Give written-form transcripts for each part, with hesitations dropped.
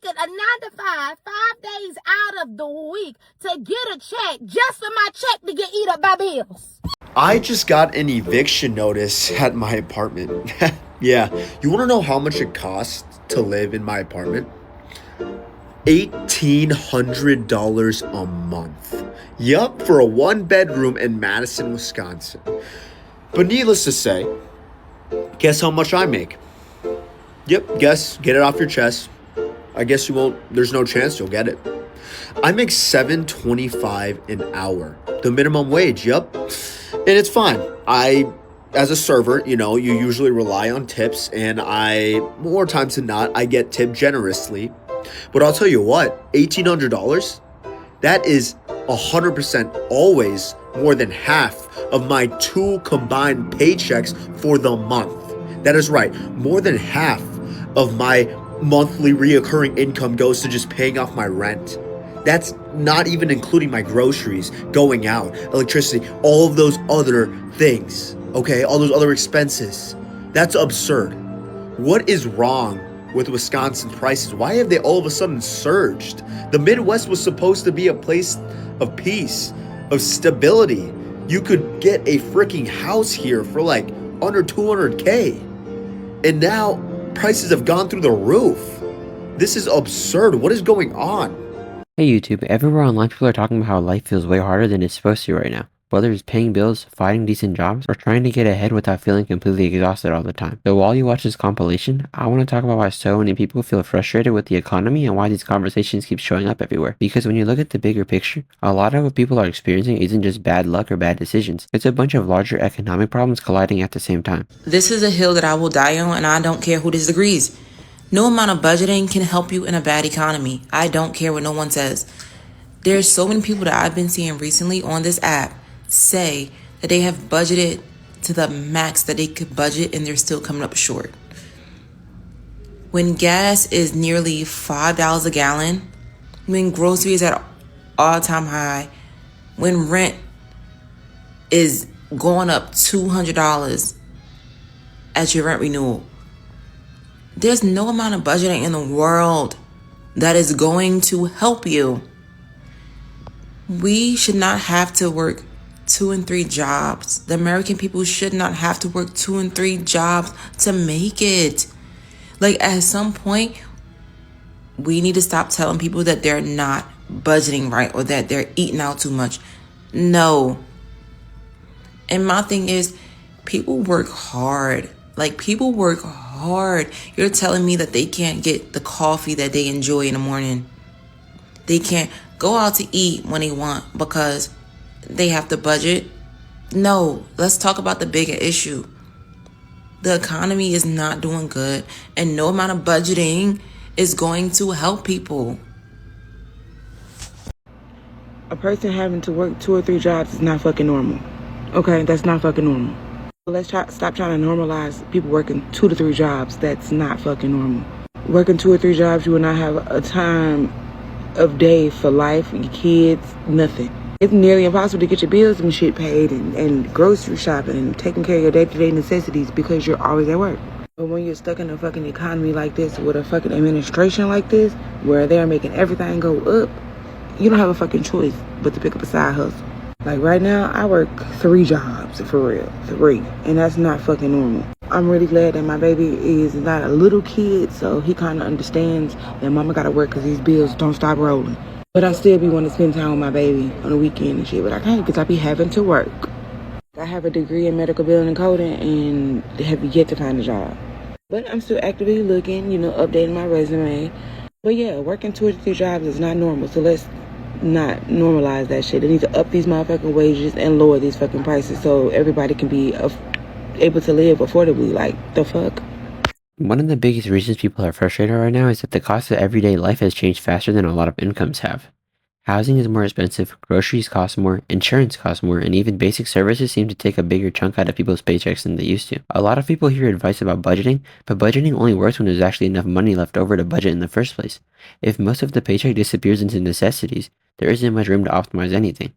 working a 9 to 5, 5 days out of the week to get a check just for my check to get eat up by bills. I just got an eviction notice at my apartment. Yeah, you want to know how much it costs to live in my apartment? $1,800 a month. Yup, for a 1 bedroom in Madison, Wisconsin. But needless to say, guess how much I make? Yep, guess. Get it off your chest. I guess you won't. There's no chance you'll get it. I make $7.25 an hour. The minimum wage, yup. And it's fine. As a server, you usually rely on tips, and more times than not, I get tipped generously. But I'll tell you what, $1,800, that is 100% always more than half of my 2 combined paychecks for the month. That is right, more than half of my monthly reoccurring income goes to just paying off my rent. That's not even including my groceries, going out, electricity, all of those other things, okay? All those other expenses. That's absurd. What is wrong with Wisconsin prices? Why have they all of a sudden surged? The Midwest was supposed to be a place of peace, of stability. You could get a freaking house here for like under $200K. And now prices have gone through the roof. This is absurd. What is going on? Hey YouTube, everywhere online people are talking about how life feels way harder than it's supposed to right now. Whether it's paying bills, finding decent jobs, or trying to get ahead without feeling completely exhausted all the time. So while you watch this compilation, I want to talk about why so many people feel frustrated with the economy and why these conversations keep showing up everywhere. Because when you look at the bigger picture, a lot of what people are experiencing isn't just bad luck or bad decisions. It's a bunch of larger economic problems colliding at the same time. This is a hill that I will die on, and I don't care who disagrees. No amount of budgeting can help you in a bad economy. I don't care what no one says. There's so many people that I've been seeing recently on this app say that they have budgeted to the max that they could budget and they're still coming up short. When gas is nearly $5 a gallon, when groceries at all-time high, when rent is going up $200 at your rent renewal, there's no amount of budgeting in the world that is going to help you. We should not have to work 2 and 3 jobs. The American people should not have to work 2 and 3 jobs to make it. Like, at some point, we need to stop telling people that they're not budgeting right or that they're eating out too much. No. And my thing is, people work hard. Like, people work hard. You're telling me that they can't get the coffee that they enjoy in the morning. They can't go out to eat when they want because they have to budget. No, let's talk about the bigger issue. The economy is not doing good, and no amount of budgeting is going to help people. A person having to work 2 or 3 jobs is not fucking normal. Okay, that's not fucking normal. Let's stop trying to normalize people working 2 to 3 jobs. That's not fucking normal. Working 2 or 3 jobs, you will not have a time of day for life, your kids, nothing. It's nearly impossible to get your bills and shit paid and grocery shopping and taking care of your day-to-day necessities because you're always at work. But when you're stuck in a fucking economy like this with a fucking administration like this, where they're making everything go up, you don't have a fucking choice but to pick up a side hustle. Like right now, I work 3 jobs, for real, 3, and that's not fucking normal. I'm really glad that my baby is not a little kid, so he kind of understands that mama gotta work because these bills don't stop rolling. But I still be wanting to spend time with my baby on the weekend and shit, but I can't because I be having to work. I have a degree in medical billing and coding and have yet to find a job. But I'm still actively looking, updating my resume. But yeah, working 2 or 3 jobs is not normal, so let's not normalize that shit. They need to up these motherfucking wages and lower these fucking prices so everybody can be able to live affordably. Like, the fuck? One of the biggest reasons people are frustrated right now is that the cost of everyday life has changed faster than a lot of incomes have. Housing is more expensive, groceries cost more, insurance costs more, and even basic services seem to take a bigger chunk out of people's paychecks than they used to. A lot of people hear advice about budgeting, but budgeting only works when there's actually enough money left over to budget in the first place. If most of the paycheck disappears into necessities, there isn't much room to optimize anything.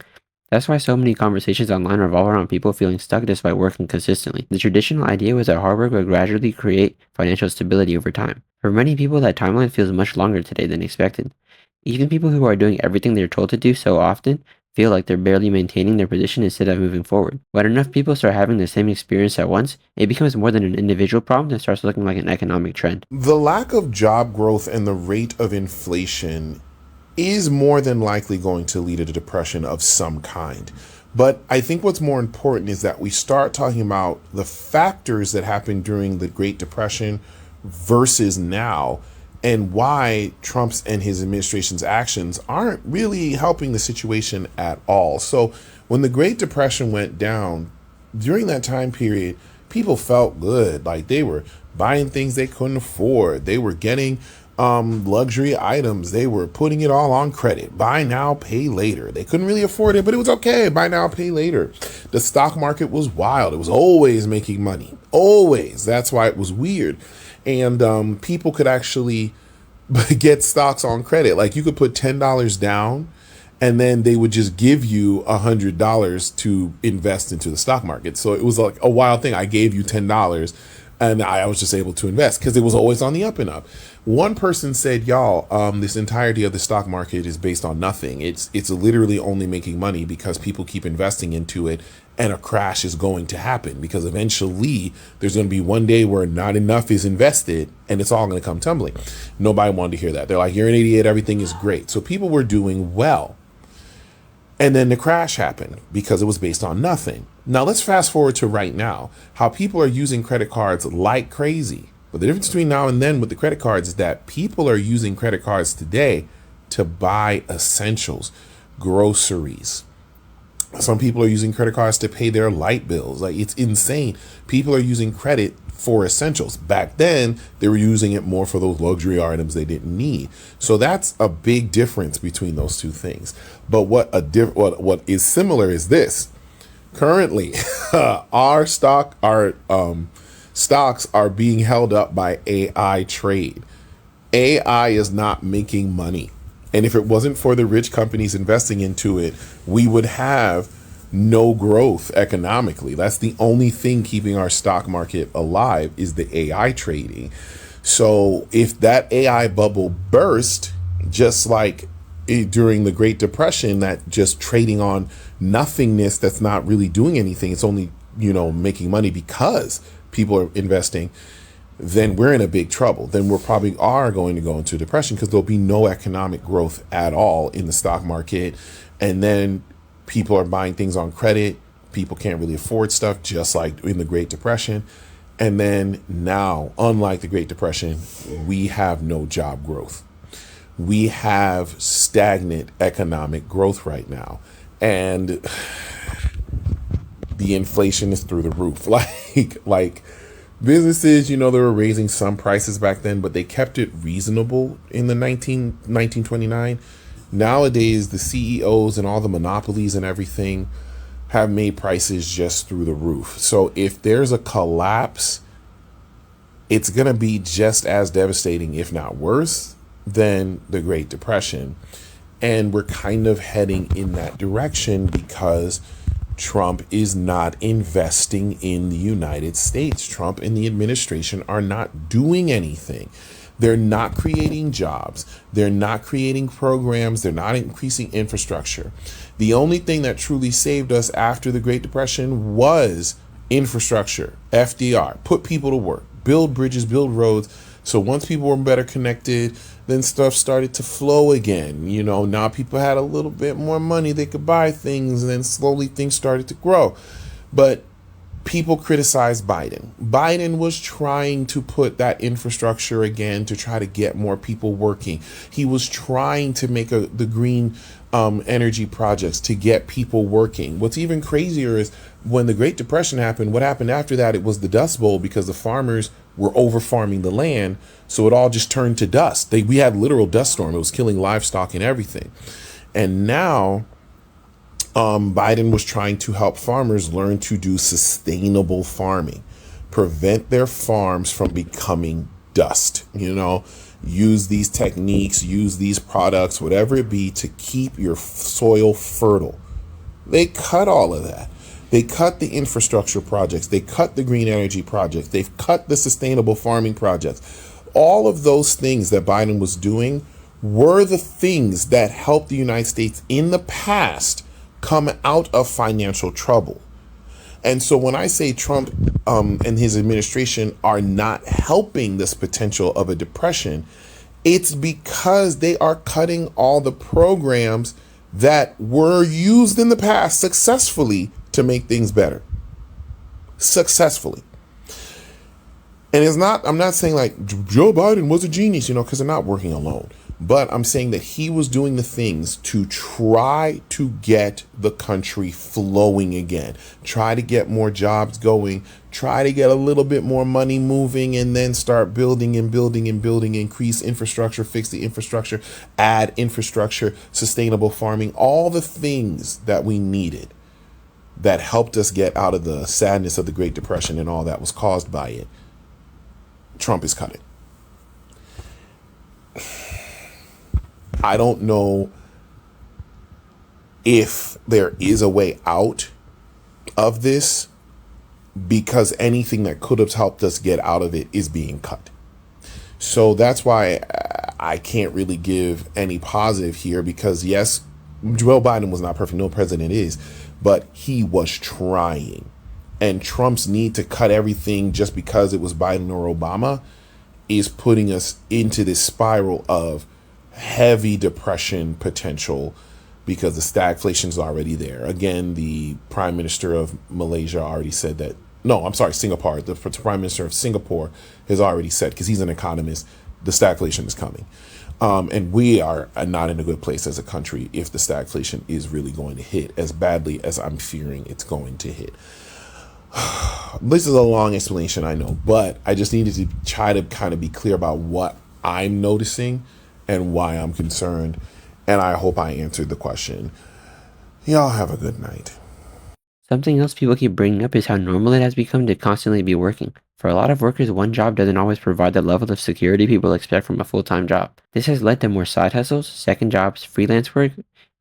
That's why so many conversations online revolve around people feeling stuck despite working consistently. The traditional idea was that hard work would gradually create financial stability over time. For many people, that timeline feels much longer today than expected. Even people who are doing everything they're told to do so often feel like they're barely maintaining their position instead of moving forward. When enough people start having the same experience at once, it becomes more than an individual problem and starts looking like an economic trend. The lack of job growth and the rate of inflation is more than likely going to lead to a depression of some kind. But I think what's more important is that we start talking about the factors that happened during the Great Depression versus now, and why Trump's and his administration's actions aren't really helping the situation at all. So when the Great Depression went down, during that time period, people felt good. Like they were buying things they couldn't afford. They were getting luxury items. They were putting it all on credit. Buy now, pay later. They couldn't really afford it, but it was okay. Buy now, pay later. The stock market was wild. It was always making money. Always. That's why it was weird. And people could actually get stocks on credit. Like you could put $10 down and then they would just give you $100 to invest into the stock market. So it was like a wild thing. I gave you $10 and I was just able to invest because it was always on the up and up. One person said, y'all, this entirety of the stock market is based on nothing. It's literally only making money because people keep investing into it, and a crash is going to happen because eventually there's going to be one day where not enough is invested and it's all going to come tumbling. Nobody wanted to hear that. They're like, you're an idiot. Everything is great. So people were doing well. And then the crash happened because it was based on nothing. Now let's fast forward to right now, how people are using credit cards like crazy. But the difference between now and then with the credit cards is that people are using credit cards today to buy essentials, groceries. Some people are using credit cards to pay their light bills. Like it's insane. People are using credit for essentials. Back then, they were using it more for those luxury items they didn't need. So that's a big difference between those two things. But what is similar is this. Currently, our stocks are being held up by AI trade. AI is not making money. And if it wasn't for the rich companies investing into it, we would have no growth economically. That's the only thing keeping our stock market alive is the AI trading. So if that AI bubble burst, just like during the Great Depression, that just trading on nothingness that's not really doing anything, it's only, making money because people are investing, then we're in a big trouble. Then we're probably are going to go into depression because there'll be no economic growth at all in the stock market. And then people are buying things on credit. People can't really afford stuff, just like in the Great Depression. And then now, unlike the Great Depression, we have no job growth. We have stagnant economic growth right now. And the inflation is through the roof. Like businesses, they were raising some prices back then, but they kept it reasonable in the 1929. Nowadays, the CEOs and all the monopolies and everything have made prices just through the roof. So if there's a collapse, it's going to be just as devastating, if not worse, than the Great Depression. And we're kind of heading in that direction because Trump is not investing in the United States. Trump and the administration are not doing anything. They're not creating jobs. They're not creating programs. They're not increasing infrastructure. The only thing that truly saved us after the Great Depression was infrastructure, FDR, put people to work, build bridges, build roads. So once people were better connected, then stuff started to flow again. Now people had a little bit more money. They could buy things, and then slowly things started to grow. But people criticized Biden. Biden was trying to put that infrastructure again to try to get more people working. He was trying to make the green energy projects to get people working. What's even crazier is when the Great Depression happened, what happened after that, it was the Dust Bowl because the farmers were over farming the land. So it all just turned to dust. We had literal dust storm. It was killing livestock and everything. And now Biden was trying to help farmers learn to do sustainable farming, prevent their farms from becoming dust, use these techniques, use these products, whatever it be, to keep your soil fertile. They cut all of that. They cut the infrastructure projects. They cut the green energy projects. They've cut the sustainable farming projects. All of those things that Biden was doing were the things that helped the United States in the past come out of financial trouble. And so when I say Trump and his administration are not helping this potential of a depression, it's because they are cutting all the programs that were used in the past successfully to make things better. Successfully. And I'm not saying like Joe Biden was a genius, because they're not working alone. But I'm saying that he was doing the things to try to get the country flowing again, try to get more jobs going, try to get a little bit more money moving, and then start building and building and building, increase infrastructure, fix the infrastructure, add infrastructure, sustainable farming, all the things that we needed that helped us get out of the sadness of the Great Depression and all that was caused by it. Trump is cutting. I don't know if there is a way out of this, because anything that could have helped us get out of it is being cut. So that's why I can't really give any positive here, because yes, Joe Biden was not perfect. No president is, but he was trying. And Trump's need to cut everything just because it was Biden or Obama is putting us into this spiral of heavy depression potential, because the stagflation is already there. Again, the prime minister of Malaysia already said that. No, I'm sorry, Singapore. The prime minister of Singapore has already said, because he's an economist, the stagflation is coming. And we are not in a good place as a country if the stagflation is really going to hit as badly as I'm fearing it's going to hit. This is a long explanation, I know, but I just needed to try to kind of be clear about what I'm noticing and why I'm concerned. And I hope I answered the question. Y'all have a good night. Something else people keep bringing up is how normal it has become to constantly be working. For a lot of workers, one job doesn't always provide the level of security people expect from a full-time job. This has led to more side hustles, second jobs, freelance work,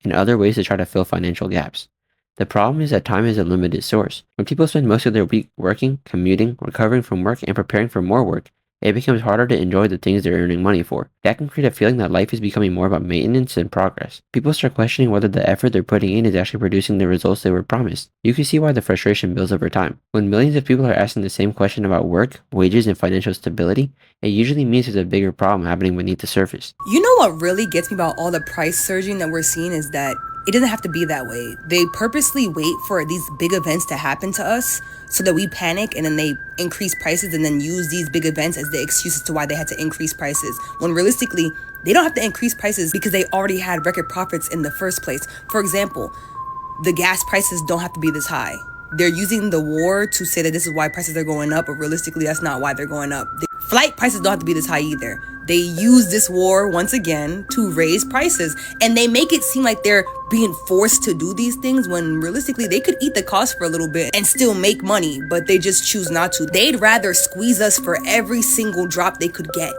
and other ways to try to fill financial gaps. The problem is that time is a limited source. When people spend most of their week working, commuting, recovering from work, and preparing for more work, it becomes harder to enjoy the things they're earning money for. That can create a feeling that life is becoming more about maintenance than progress. People start questioning whether the effort they're putting in is actually producing the results they were promised. You can see why the frustration builds over time. When millions of people are asking the same question about work, wages, and financial stability, it usually means there's a bigger problem happening beneath the surface. You know what really gets me about all the price surging that we're seeing is that it doesn't have to be that way. They purposely wait for these big events to happen to us so that we panic, and then they increase prices and then use these big events as the excuses to why they had to increase prices. When realistically, they don't have to increase prices because they already had record profits in the first place. For example, the gas prices don't have to be this high. They're using the war to say that this is why prices are going up, but realistically, that's not why they're going up. Flight prices don't have to be this high either. They use this war once again to raise prices, and they make it seem like they're being forced to do these things when realistically they could eat the cost for a little bit and still make money, but they just choose not to. They'd rather squeeze us for every single drop they could get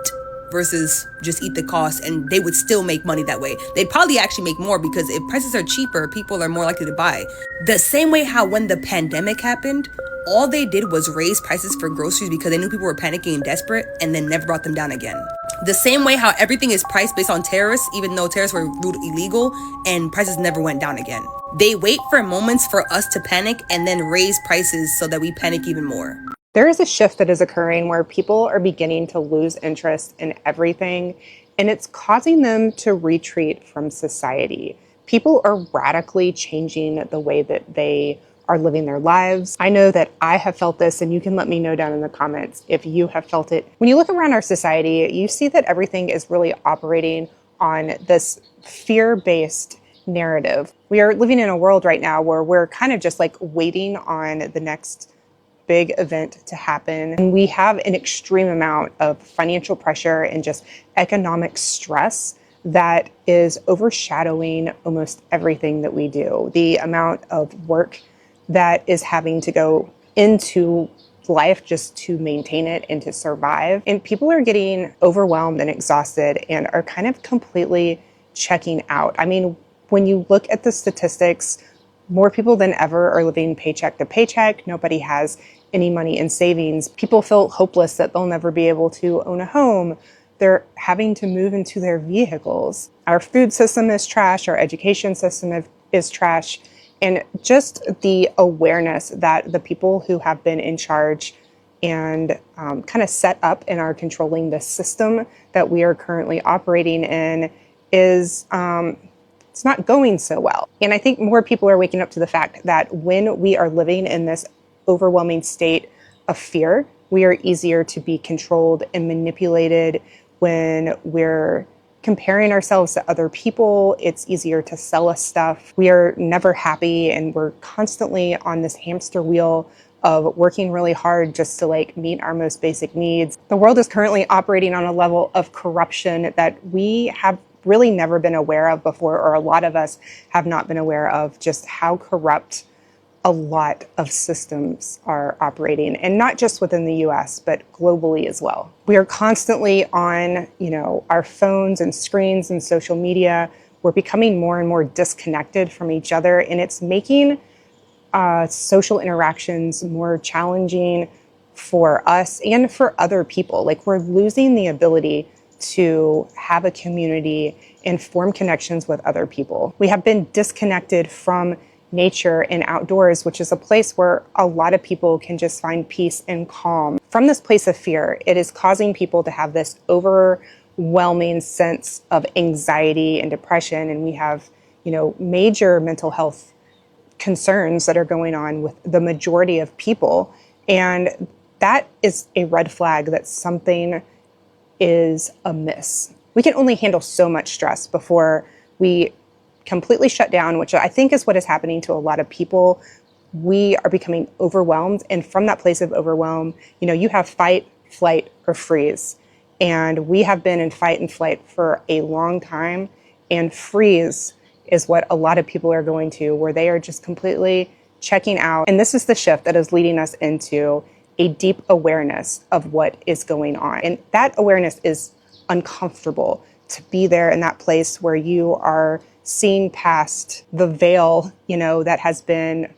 versus just eat the cost, and they would still make money that way. They'd probably actually make more, because if prices are cheaper, people are more likely to buy. The same way how when the pandemic happened, all they did was raise prices for groceries because they knew people were panicking and desperate, and then never brought them down again. The same way how everything is priced based on tariffs, even though tariffs were ruled illegal, and prices never went down again. They wait for moments for us to panic and then raise prices so that we panic even more. There is a shift that is occurring where people are beginning to lose interest in everything, and it's causing them to retreat from society. People are radically changing the way that they are living their lives. I know that I have felt this, and you can let me know down in the comments if you have felt it. When you look around our society, you see that everything is really operating on this fear-based narrative. We are living in a world right now where we're kind of just like waiting on the next big event to happen. And we have an extreme amount of financial pressure and just economic stress that is overshadowing almost everything that we do. The amount of work that is having to go into life just to maintain it and to survive. And people are getting overwhelmed and exhausted and are kind of completely checking out. I mean, when you look at the statistics, more people than ever are living paycheck to paycheck. Nobody has any money in savings. People feel hopeless that they'll never be able to own a home. They're having to move into their vehicles. Our food system is trash. Our education system is trash. And just the awareness that the people who have been in charge and kind of set up and are controlling the system that we are currently operating in is it's not going so well. And I think more people are waking up to the fact that when we are living in this overwhelming state of fear, we are easier to be controlled and manipulated. When we're comparing ourselves to other people, it's easier to sell us stuff. We are never happy, and we're constantly on this hamster wheel of working really hard just to meet our most basic needs. The world is currently operating on a level of corruption that we have really never been aware of before, or a lot of us have not been aware of just how corrupt a lot of systems are operating, and not just within the US, but globally as well. We are constantly on, our phones and screens and social media. We're becoming more and more disconnected from each other, and it's making social interactions more challenging for us and for other people. We're losing the ability to have a community and form connections with other people. We have been disconnected from nature and outdoors, which is a place where a lot of people can just find peace and calm. From this place of fear, it is causing people to have this overwhelming sense of anxiety and depression. And we have, major mental health concerns that are going on with the majority of people. And that is a red flag that something is amiss. We can only handle so much stress before we completely shut down, which I think is what is happening to a lot of people. We are becoming overwhelmed. And from that place of overwhelm, you have fight, flight, or freeze. And we have been in fight and flight for a long time. And freeze is what a lot of people are going to, where they are just completely checking out. And this is the shift that is leading us into a deep awareness of what is going on. And that awareness is uncomfortable, to be there in that place where you are seeing past the veil, that has been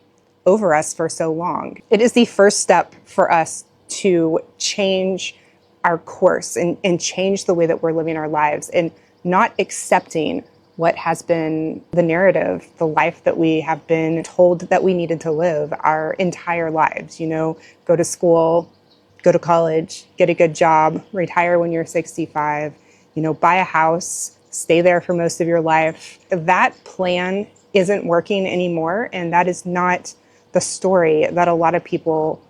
over us for so long. It is the first step for us to change our course and change the way that we're living our lives, and not accepting what has been the narrative, the life that we have been told that we needed to live our entire lives. Go to school, go to college, get a good job, retire when you're 65, buy a house, stay there for most of your life. That plan isn't working anymore, and that is not the story that a lot of people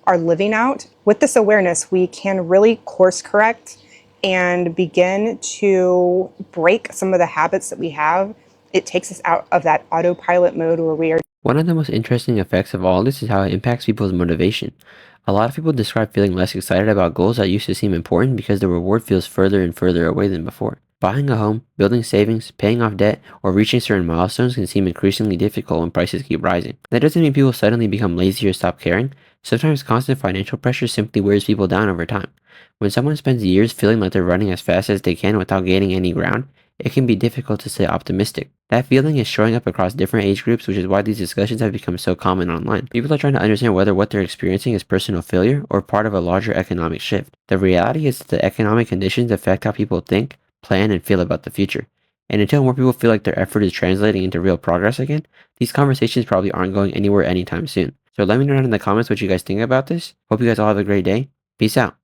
are living out. With this awareness, we can really course correct and begin to break some of the habits that we have. It takes us out of that autopilot mode where we are. One of the most interesting effects of all this is how it impacts people's motivation. A lot of people describe feeling less excited about goals that used to seem important because the reward feels further and further away than before. Buying a home, building savings, paying off debt, or reaching certain milestones can seem increasingly difficult when prices keep rising. That doesn't mean people suddenly become lazy or stop caring. Sometimes constant financial pressure simply wears people down over time. When someone spends years feeling like they're running as fast as they can without gaining any ground, it can be difficult to stay optimistic. That feeling is showing up across different age groups, which is why these discussions have become so common online. People are trying to understand whether what they're experiencing is personal failure or part of a larger economic shift. The reality is that the economic conditions affect how people think, plan, and feel about the future. And until more people feel like their effort is translating into real progress again, these conversations probably aren't going anywhere anytime soon. So let me know down in the comments what you guys think about this. Hope you guys all have a great day. Peace out.